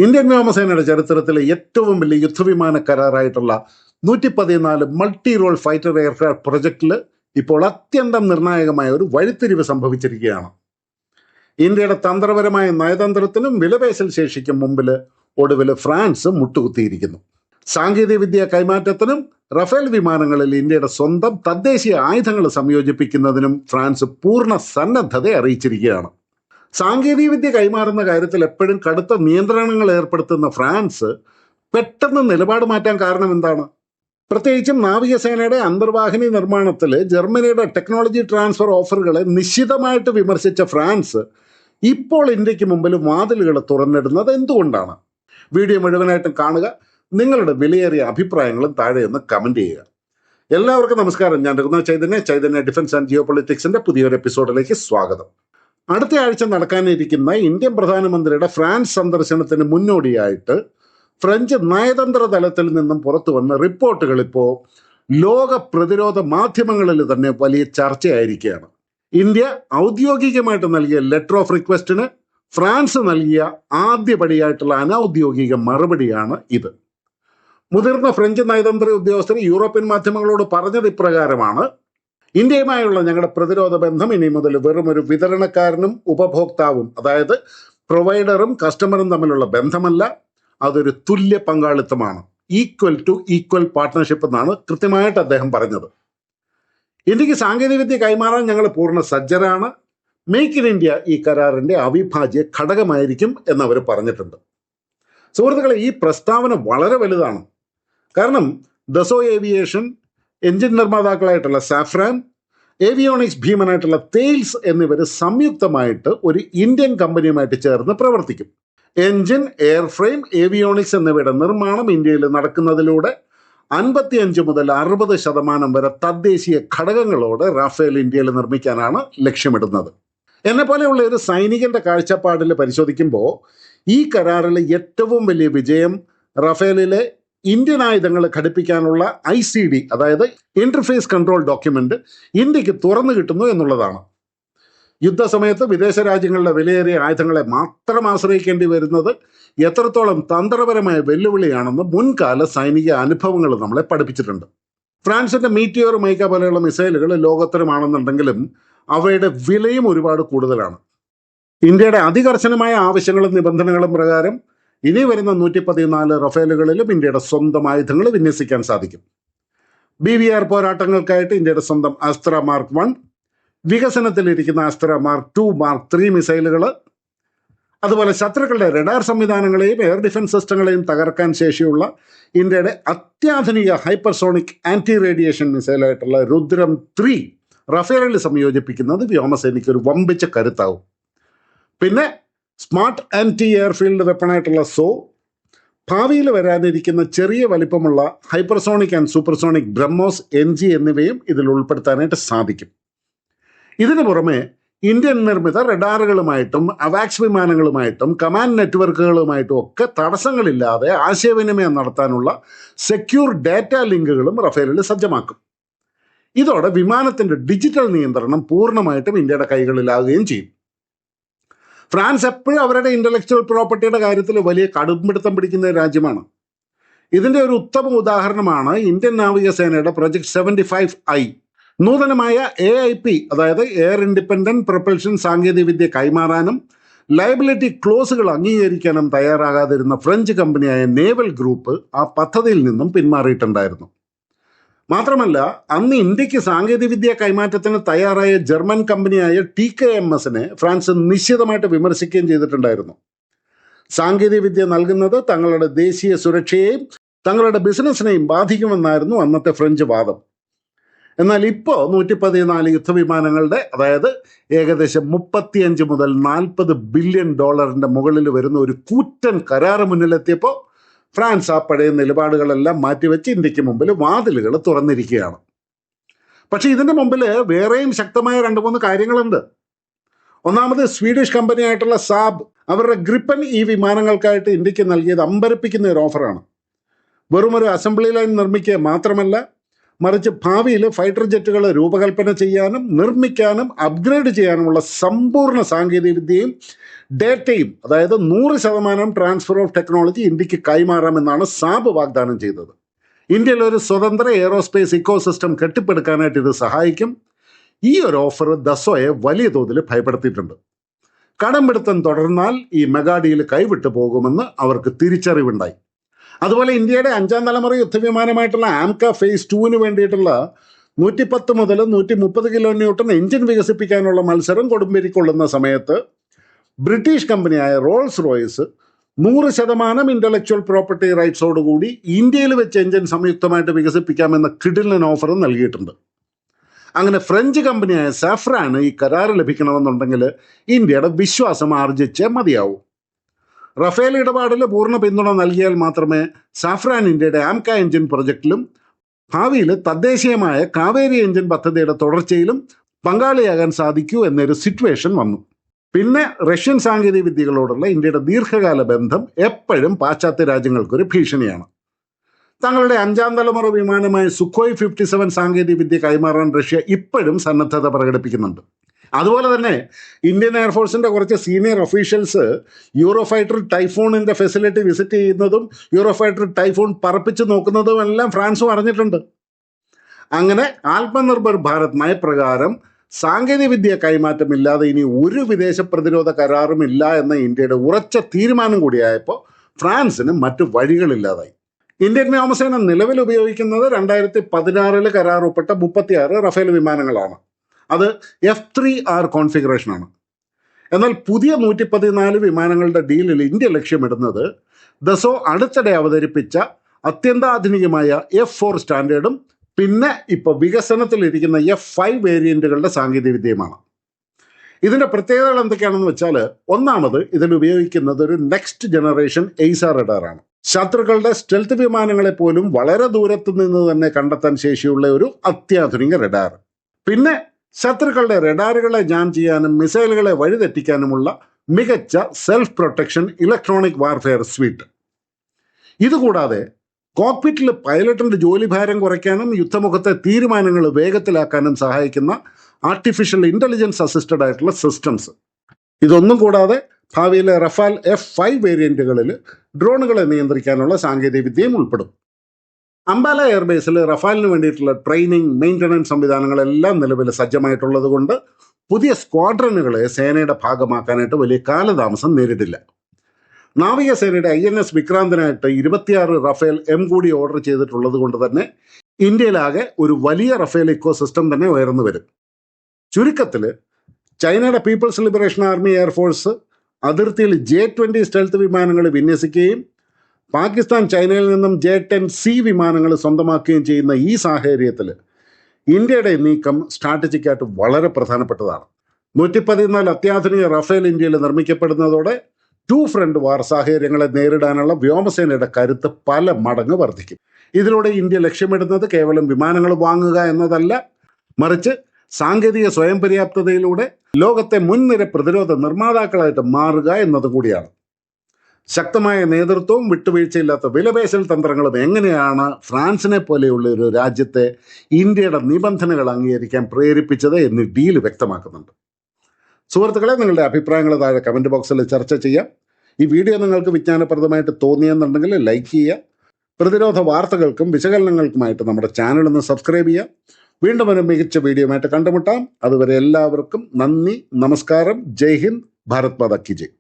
Indian വ്യോമസേനയുടെ ചരിത്രത്തിലെ ഏറ്റവും വലിയ യുദ്ധവിമാന കരാറായിട്ടുള്ള 114 മൾട്ടി റോൾ ഫൈറ്റർ എയർക്രാഫ്റ്റ് പ്രൊജക്റ്റിൽ ഇപ്പോൾ അത്യന്തം നിർണായകമായ ഒരു വഴിത്തിരിവ് സംഭവിച്ചിരിക്കുകയാണ്. ഇന്ത്യയുടെ തന്ത്രപരമായ നയതന്ത്രത്തിനും വിലപേശൽ ശേഷിക്കും മുമ്പിൽ ഒടുവിൽ ഫ്രാൻസ് മുട്ടുകുത്തിയിരിക്കുന്നു. സാങ്കേതികവിദ്യ കൈമാറ്റത്തിനും റഫേൽ വിമാനങ്ങളിൽ ഇന്ത്യയുടെ സ്വന്തം തദ്ദേശീയ ആയുധങ്ങൾ സംയോജിപ്പിക്കുന്നതിനും ഫ്രാൻസ് പൂർണ്ണ സന്നദ്ധത അറിയിച്ചിരിക്കുകയാണ്. സാങ്കേതികവിദ്യ കൈമാറുന്ന കാര്യത്തിൽ എപ്പോഴും കടുത്ത നിയന്ത്രണങ്ങൾ ഏർപ്പെടുത്തുന്ന ഫ്രാൻസ് പെട്ടെന്ന് നിലപാട് മാറ്റാൻ കാരണം എന്താണ്? പ്രത്യേകിച്ചും നാവികസേനയുടെ അന്തർവാഹിനി നിർമ്മാണത്തിൽ ജർമ്മനിയുടെ ടെക്നോളജി ട്രാൻസ്ഫർ ഓഫറുകളെ നിശിതമായിട്ട് വിമർശിച്ച ഫ്രാൻസ് ഇപ്പോൾ ഇന്ത്യക്ക് മുമ്പിൽ വാതിലുകൾ തുറന്നിടുന്നത് എന്തുകൊണ്ടാണ്? വീഡിയോ മുഴുവനായിട്ടും കാണുക. നിങ്ങളുടെ വിലയേറിയ അഭിപ്രായങ്ങളും താഴെ ഒന്ന് കമന്റ് ചെയ്യുക. എല്ലാവർക്കും നമസ്കാരം. ഞാൻ ചൈതന്യ ഡിഫൻസ് ആൻഡ് ജിയോ പൊളിറ്റിക്സിന്റെ പുതിയൊരു എപ്പിസോഡിലേക്ക് സ്വാഗതം. അടുത്ത ആഴ്ച നടക്കാനിരിക്കുന്ന ഇന്ത്യൻ പ്രധാനമന്ത്രിയുടെ ഫ്രാൻസ് സന്ദർശനത്തിന് മുന്നോടിയായിട്ട് ഫ്രഞ്ച് നയതന്ത്ര തലത്തിൽ നിന്നും പുറത്തു വന്ന റിപ്പോർട്ടുകൾ ഇപ്പോൾ ലോക പ്രതിരോധ മാധ്യമങ്ങളിൽ തന്നെ വലിയ ചർച്ചയായിരിക്കുകയാണ്. ഇന്ത്യ ഔദ്യോഗികമായിട്ട് നൽകിയ ലെറ്റർ ഓഫ് റിക്വസ്റ്റിന് ഫ്രാൻസ് നൽകിയ ആദ്യപടിയായിട്ടുള്ള അനൗദ്യോഗിക മറുപടിയാണ് ഇത്. മുതിർന്ന ഫ്രഞ്ച് നയതന്ത്ര ഉദ്യോഗസ്ഥർ യൂറോപ്യൻ മാധ്യമങ്ങളോട് പറഞ്ഞത് ഇപ്രകാരമാണ്: ഇന്ത്യയുമായുള്ള ഞങ്ങളുടെ പ്രതിരോധ ബന്ധം ഇനി മുതൽ വെറും ഒരു വിതരണക്കാരനും ഉപഭോക്താവും, അതായത് പ്രൊവൈഡറും കസ്റ്റമറും തമ്മിലുള്ള ബന്ധമല്ല, അതൊരു തുല്യ പങ്കാളിത്തമാണ്. ഈക്വൽ ടു ഈക്വൽ പാർട്ട്ണർഷിപ്പ് എന്നാണ് കൃത്യമായിട്ട് അദ്ദേഹം പറഞ്ഞത്. ഇന്ത്യക്ക് സാങ്കേതികവിദ്യ കൈമാറാൻ ഞങ്ങൾ പൂർണ്ണ സജ്ജരാണ്. മേക്ക് ഇൻ ഇന്ത്യ ഈ കരാറിന്റെ അവിഭാജ്യ ഘടകമായിരിക്കും എന്നവർ പറഞ്ഞിട്ടുണ്ട്. സുഹൃത്തുക്കളെ, ഈ പ്രസ്താവന വളരെ വലുതാണ്. കാരണം ദസോ ഏവിയേഷൻ, എഞ്ചിൻ നിർമ്മാതാക്കളായിട്ടുള്ള സാഫ്രാൻ, ഏവിയോണിക്സ് ഭീമനായിട്ടുള്ള തെയിൽസ് എന്നിവർ സംയുക്തമായിട്ട് ഒരു ഇന്ത്യൻ കമ്പനിയുമായിട്ട് ചേർന്ന് പ്രവർത്തിക്കും. എഞ്ചിൻ, എയർഫ്രെയിം, ഏവിയോണിക്സ് എന്നിവയുടെ നിർമ്മാണം ഇന്ത്യയിൽ നടക്കുന്നതിലൂടെ 55 മുതൽ 60% വരെ തദ്ദേശീയ ഘടകങ്ങളോട് റാഫേൽ ഇന്ത്യയിൽ നിർമ്മിക്കാനാണ് ലക്ഷ്യമിടുന്നത്. എന്നെ പോലെയുള്ള ഒരു സൈനികന്റെ കാഴ്ചപ്പാടിൽ പരിശോധിക്കുമ്പോൾ ഈ കരാറിലെ ഏറ്റവും വലിയ വിജയം റഫേലിലെ ഇന്ത്യൻ ആയുധങ്ങൾ ഘടിപ്പിക്കാനുള്ള ICD, അതായത് ഇന്റർഫേസ് കൺട്രോൾ ഡോക്യുമെന്റ്, ഇന്ത്യക്ക് തുറന്നു കിട്ടുന്നു എന്നുള്ളതാണ്. യുദ്ധസമയത്ത് വിദേശ രാജ്യങ്ങളുടെ വിലയേറിയ ആയുധങ്ങളെ മാത്രം ആശ്രയിക്കേണ്ടി വരുന്നത് എത്രത്തോളം തന്ത്രപരമായ വെല്ലുവിളിയാണെന്ന് മുൻകാല സൈനിക അനുഭവങ്ങൾ നമ്മളെ പഠിപ്പിച്ചിട്ടുണ്ട്. ഫ്രാൻസിന്റെ മീറ്റിയോർ, മൈക്ക പോലെയുള്ള മിസൈലുകൾ ലോകോത്തരമാണെന്നുണ്ടെങ്കിലും അവയുടെ വിലയും ഒരുപാട് കൂടുതലാണ്. ഇന്ത്യയുടെ അതികർശനമായ ആവശ്യങ്ങളും നിബന്ധനകളും പ്രകാരം ഇനി വരുന്ന 114 റഫേലുകളിലും ഇന്ത്യയുടെ സ്വന്തം ആയുധങ്ങൾ വിന്യസിക്കാൻ സാധിക്കും. BVR പോരാട്ടങ്ങൾക്കായിട്ട് ഇന്ത്യയുടെ സ്വന്തം അസ്ത്ര മാർക്ക് 1, വികസനത്തിലിരിക്കുന്ന അസ്ത്ര മാർക്ക് 2, മാർക്ക് 3 മിസൈലുകൾ, അതുപോലെ ശത്രുക്കളുടെ റഡാർ സംവിധാനങ്ങളെയും എയർ ഡിഫൻസ് സിസ്റ്റങ്ങളെയും തകർക്കാൻ ശേഷിയുള്ള ഇന്ത്യയുടെ അത്യാധുനിക ഹൈപ്പർസോണിക് ആന്റി റേഡിയേഷൻ മിസൈലായിട്ടുള്ള രുദ്രം 3 റഫേലിൽ സംയോജിപ്പിക്കുന്നത് വ്യോമസേനയ്ക്ക് ഒരു വമ്പിച്ച കരുത്താവും. പിന്നെ സ്മാർട്ട് ആന്റി എയർഫീൽഡ് വെപ്പണായിട്ടുള്ള സോ, ഭാവിയിൽ വരാനിരിക്കുന്ന ചെറിയ വലിപ്പമുള്ള hypersonic and supersonic BrahMos NG എന്നിവയും ഇതിൽ ഉൾപ്പെടുത്താനായിട്ട് സാധിക്കും. ഇതിനു പുറമെ ഇന്ത്യൻ നിർമ്മിത റഡാറുകളുമായിട്ടും അവാക്സ് വിമാനങ്ങളുമായിട്ടും കമാൻഡ് നെറ്റ്വർക്കുകളുമായിട്ടും ഒക്കെ തടസ്സങ്ങളില്ലാതെ ആശയവിനിമയം നടത്താനുള്ള സെക്യൂർ ഡാറ്റ ലിങ്കുകളും റഫേലിൽ സജ്ജമാക്കും. ഇതോടെ വിമാനത്തിന്റെ ഡിജിറ്റൽ നിയന്ത്രണം പൂർണ്ണമായിട്ടും ഇന്ത്യയുടെ കൈകളിലാകുകയും ചെയ്യും. ഫ്രാൻസ് എപ്പോഴും അവരുടെ ഇന്റലക്ച്വൽ പ്രോപ്പർട്ടിയുടെ കാര്യത്തിൽ വലിയ കടുംപിടുത്തം പിടിക്കുന്ന രാജ്യമാണ്. ഇതിന്റെ ഒരു ഉത്തമ ഉദാഹരണമാണ് ഇന്ത്യൻ നാവികസേനയുടെ പ്രൊജക്ട് 75I. നൂതനമായ AIP, അതായത് എയർ ഇൻഡിപെൻഡന്റ് പ്രൊപ്പൽഷൻ സാങ്കേതികവിദ്യ കൈമാറാനും ലയബിലിറ്റി ക്ലോസുകൾ അംഗീകരിക്കാനും തയ്യാറാകാതിരുന്ന ഫ്രഞ്ച് കമ്പനിയായ നേവൽ ഗ്രൂപ്പ് ആ പദ്ധതിയിൽ നിന്നും പിന്മാറിയിട്ടുണ്ടായിരുന്നു. മാത്രമല്ല, അന്ന് ഇന്ത്യക്ക് സാങ്കേതികവിദ്യ കൈമാറ്റത്തിന് തയ്യാറായ ജർമ്മൻ കമ്പനിയായ TKMS-നെ ഫ്രാൻസ് നിശ്ചിതമായിട്ട് വിമർശിക്കുകയും ചെയ്തിട്ടുണ്ടായിരുന്നു. സാങ്കേതികവിദ്യ നൽകുന്നത് തങ്ങളുടെ ദേശീയ സുരക്ഷയെയും തങ്ങളുടെ ബിസിനസ്സിനെയും ബാധിക്കുമെന്നായിരുന്നു അന്നത്തെ ഫ്രഞ്ച് വാദം. എന്നാൽ ഇപ്പോൾ 114 യുദ്ധവിമാനങ്ങളുടെ, അതായത് ഏകദേശം 35 മുതൽ 40 ബില്യൺ ഡോളറിന്റെ മുകളിൽ വരുന്ന ഒരു കൂറ്റൻ കരാറ് മുന്നിലെത്തിയപ്പോൾ ഫ്രാൻസ് ആ പഴയ നിലപാടുകളെല്ലാം മാറ്റിവെച്ച് ഇന്ത്യക്ക് മുമ്പിൽ വാതിലുകൾ തുറന്നിരിക്കുകയാണ്. പക്ഷെ ഇതിന്റെ മുമ്പിൽ വേറെയും ശക്തമായ 2-3 കാര്യങ്ങളുണ്ട്. ഒന്നാമത്, സ്വീഡിഷ് കമ്പനിയായിട്ടുള്ള സാബ് അവരുടെ ഗ്രിപ്പൻ ഈ വിമാനങ്ങൾക്കായിട്ട് ഇന്ത്യക്ക് നൽകിയത് അമ്പരപ്പിക്കുന്ന ഒരു ഓഫറാണ്. വെറും ഒരു അസംബ്ലി ലൈൻ നിർമ്മിക്കുക മാത്രമല്ല, മറിച്ച് ഭാവിയിൽ ഫൈറ്റർ ജെറ്റുകൾ രൂപകൽപ്പന ചെയ്യാനും നിർമ്മിക്കാനും അപ്ഗ്രേഡ് ചെയ്യാനുമുള്ള സമ്പൂർണ്ണ സാങ്കേതികവിദ്യയും ഡേറ്റയും, അതായത് 100% ട്രാൻസ്ഫർ ഓഫ് ടെക്നോളജി ഇന്ത്യക്ക് കൈമാറാമെന്നാണ് സാബ് വാഗ്ദാനം ചെയ്തത്. ഇന്ത്യയിൽ ഒരു സ്വതന്ത്ര എയറോസ്പേസ് ഇക്കോസിസ്റ്റം കെട്ടിപ്പടുക്കാനായിട്ട് ഇത് സഹായിക്കും. ഈ ഒരു ഓഫർ ദസോയെ വലിയ തോതിൽ ഭയപ്പെടുത്തിയിട്ടുണ്ട്. കടംപിടുത്തം തുടർന്നാൽ ഈ മെഗാ ഡീൽ കൈവിട്ടു പോകുമെന്ന് അവർക്ക് തിരിച്ചറിവുണ്ടായി. അതുപോലെ ഇന്ത്യയുടെ 5ാം തലമുറ യുദ്ധവിമാനമായിട്ടുള്ള ആംക ഫേസ് 2 വേണ്ടിയിട്ടുള്ള 110 മുതൽ 130 കിലോ ന്യൂട്ടൺ എഞ്ചിൻ വികസിപ്പിക്കാനുള്ള മത്സരം കൊടുമ്പിരിക്കൊള്ളുന്ന സമയത്ത് ബ്രിട്ടീഷ് കമ്പനിയായ റോൾസ് റോയ്സ് 100% ഇന്റലക്ച്വൽ പ്രോപ്പർട്ടി റൈറ്റ്സോടുകൂടി ഇന്ത്യയിൽ വെച്ച് എഞ്ചിൻ സംയുക്തമായിട്ട് വികസിപ്പിക്കാമെന്ന കിടിലൻ ഓഫർ നൽകിയിട്ടുണ്ട്. അങ്ങനെ ഫ്രഞ്ച് കമ്പനിയായ സാഫ്രാന് ഈ കരാർ ലഭിക്കണമെന്നുണ്ടെങ്കിൽ ഇന്ത്യയുടെ വിശ്വാസം ആർജിച്ചേ മതിയാവൂ. റഫേൽ ഇടപാടിൽ പൂർണ്ണ പിന്തുണ നൽകിയാൽ മാത്രമേ സാഫ്രാൻ ഇന്ത്യയുടെ ആംക എഞ്ചിൻ പ്രൊജക്റ്റിലും ഭാവിയിൽ തദ്ദേശീയമായ കാവേരി എഞ്ചിൻ പദ്ധതിയുടെ തുടർച്ചയിലും പങ്കാളിയാകാൻ സാധിക്കൂ എന്നൊരു സിറ്റുവേഷൻ വന്നു. പിന്നെ റഷ്യൻ സാങ്കേതിക വിദ്യകളോടുള്ള ഇന്ത്യയുടെ ദീർഘകാല ബന്ധം എപ്പോഴും പാശ്ചാത്യ രാജ്യങ്ങൾക്കൊരു ഭീഷണിയാണ്. തങ്ങളുടെ 5ാം തലമുറ വിമാനമായ സുഖോയ് 57 സാങ്കേതിക വിദ്യ കൈമാറാൻ റഷ്യ ഇപ്പോഴും സന്നദ്ധത പ്രകടിപ്പിക്കുന്നുണ്ട്. അതുപോലെ തന്നെ ഇന്ത്യൻ എയർഫോഴ്സിന്റെ കുറച്ച് സീനിയർ ഒഫീഷ്യൽസ് യൂറോഫൈറ്റർ ടൈഫോണിന്റെ ഫെസിലിറ്റി വിസിറ്റ് ചെയ്യുന്നതും യൂറോഫൈറ്റർ ടൈഫോൺ പറപ്പിച്ച് നോക്കുന്നതും എല്ലാം ഫ്രാൻസും അറിഞ്ഞിട്ടുണ്ട്. അങ്ങനെ ആത്മനിർഭർ ഭാരത് നയപ്രകാരം സാങ്കേതിക വിദ്യ കൈമാറ്റമില്ലാതെ ഇനി ഒരു വിദേശ പ്രതിരോധ കരാറും ഇല്ല എന്ന ഇന്ത്യയുടെ ഉറച്ച തീരുമാനം കൂടിയായപ്പോൾ ഫ്രാൻസിന് മറ്റു വഴികളില്ലാതായി. ഇന്ത്യൻ വ്യോമസേന നിലവിൽ ഉപയോഗിക്കുന്നത് 2016 കരാർ ഒപ്പിട്ട 36 റഫേൽ വിമാനങ്ങളാണ്. അത് F3R കോൺഫിഗറേഷനാണ്. എന്നാൽ പുതിയ 114 വിമാനങ്ങളുടെ ഡീലിൽ ഇന്ത്യ ലക്ഷ്യമിടുന്നത് ദസോ അടുത്തിടെ അവതരിപ്പിച്ച അത്യന്താധുനികമായ F4 സ്റ്റാൻഡേർഡും പിന്നെ ഇപ്പോൾ വികസനത്തിലിരിക്കുന്ന F5 വേരിയന്റുകളുടെ സാങ്കേതികവിദ്യയുമാണ്. ഇതിന്റെ പ്രത്യേകതകൾ എന്തൊക്കെയാണെന്ന് വെച്ചാൽ, ഒന്നാമത് ഇതിൽ ഉപയോഗിക്കുന്നത് ഒരു നെക്സ്റ്റ് ജനറേഷൻ എയ്സാർ റഡാറാണ്. ശത്രുക്കളുടെ സ്റ്റെൽത്ത് വിമാനങ്ങളെ പോലും വളരെ ദൂരത്തു നിന്ന് തന്നെ കണ്ടെത്താൻ ശേഷിയുള്ള ഒരു അത്യാധുനിക റഡാർ. പിന്നെ ശത്രുക്കളുടെ റഡാറുകളെ ജാം ചെയ്യാനും മിസൈലുകളെ വഴിതെറ്റിക്കാനുമുള്ള മികച്ച self protection electronic warfare sweet. ഇതുകൂടാതെ കോക്പിറ്റിൽ പൈലറ്റിന്റെ ജോലിഭാരം കുറയ്ക്കാനും യുദ്ധമുഖത്തെ തീരുമാനങ്ങൾ വേഗത്തിലാക്കാനും സഹായിക്കുന്ന ആർട്ടിഫിഷ്യൽ ഇന്റലിജൻസ് അസിസ്റ്റഡ് ആയിട്ടുള്ള സിസ്റ്റംസ്. ഇതൊന്നും കൂടാതെ ഭാവിയിലെ റഫാൽ F5 വേരിയന്റുകളിൽ ഡ്രോണുകളെ നിയന്ത്രിക്കാനുള്ള സാങ്കേതിക വിദ്യയും ഉൾപ്പെടും. അംബാല എയർബേസിൽ റഫാലിന് വേണ്ടിയിട്ടുള്ള ട്രെയിനിങ്, മെയിൻ്റനൻസ് സംവിധാനങ്ങളെല്ലാം നിലവിൽ സജ്ജമായിട്ടുള്ളത് കൊണ്ട് പുതിയ സ്ക്വാഡ്രനുകളെ സേനയുടെ ഭാഗമാക്കാനായിട്ട് വലിയ കാലതാമസം നേരിട്ടില്ല. നാവികസേനയുടെ INS വിക്രാന്തിനായിട്ട് 26 റഫേൽ M കൂടി ഓർഡർ ചെയ്തിട്ടുള്ളത് കൊണ്ട് തന്നെ ഇന്ത്യയിലാകെ ഒരു വലിയ റഫേൽ ഇക്കോസിസ്റ്റം തന്നെ ഉയർന്നു വരും. ചുരുക്കത്തിൽ ചൈനയുടെ പീപ്പിൾസ് ലിബറേഷൻ ആർമി എയർഫോഴ്സ് അതിർത്തിയിൽ J-20 സ്റ്റെൽത്ത് വിമാനങ്ങൾ വിന്യസിക്കുകയും പാകിസ്ഥാൻ ചൈനയിൽ നിന്നും J-10C വിമാനങ്ങൾ സ്വന്തമാക്കുകയും ചെയ്യുന്ന ഈ സാഹചര്യത്തിൽ ഇന്ത്യയുടെ നീക്കം സ്ട്രാറ്റജിക്കായിട്ട് വളരെ പ്രധാനപ്പെട്ടതാണ്. 114 അത്യാധുനിക റഫേൽ ഇന്ത്യയിൽ നിർമ്മിക്കപ്പെടുന്നതോടെ 2 ഫ്രണ്ട് വാർ സാഹചര്യങ്ങളെ നേരിടാനുള്ള വ്യോമസേനയുടെ കരുത്ത് പല മടങ്ങ് വർദ്ധിക്കും. ഇതിലൂടെ ഇന്ത്യ ലക്ഷ്യമിടുന്നത് കേവലം വിമാനങ്ങൾ വാങ്ങുക എന്നതല്ല, മറിച്ച് സാങ്കേതിക സ്വയം പര്യാപ്തതയിലൂടെ ലോകത്തെ മുൻനിര പ്രതിരോധ നിർമ്മാതാക്കളായിട്ട് മാറുക എന്നതും കൂടിയാണ്. ശക്തമായ നേതൃത്വവും വിട്ടുവീഴ്ചയില്ലാത്ത വിലപേശൽ തന്ത്രങ്ങളും എങ്ങനെയാണ് ഫ്രാൻസിനെ പോലെയുള്ള ഒരു രാജ്യത്തെ ഇന്ത്യയുടെ നിബന്ധനകൾ അംഗീകരിക്കാൻ പ്രേരിപ്പിച്ചത് എന്ന് ഡീൽ വ്യക്തമാക്കുന്നുണ്ട്. സുഹൃത്തുക്കളെ, നിങ്ങളുടെ അഭിപ്രായങ്ങൾ താഴെ കമൻറ്റ് ബോക്സിൽ ചർച്ച ചെയ്യാം. ഈ വീഡിയോ നിങ്ങൾക്ക് വിജ്ഞാനപ്രദമായിട്ട് തോന്നിയെന്നുണ്ടെങ്കിൽ ലൈക്ക് ചെയ്യുക. പ്രതിരോധ വാർത്തകൾക്കും വിശകലനങ്ങൾക്കുമായിട്ട് നമ്മുടെ ചാനൽ ഒന്ന് സബ്സ്ക്രൈബ് ചെയ്യുക. വീണ്ടും ഒരു മികച്ച വീഡിയോയുമായിട്ട് കണ്ടുമുട്ടാം. അതുവരെ എല്ലാവർക്കും നന്ദി, നമസ്കാരം, ജയ് ഹിന്ദ്, ഭാരത് മാതാ കി ജയ്.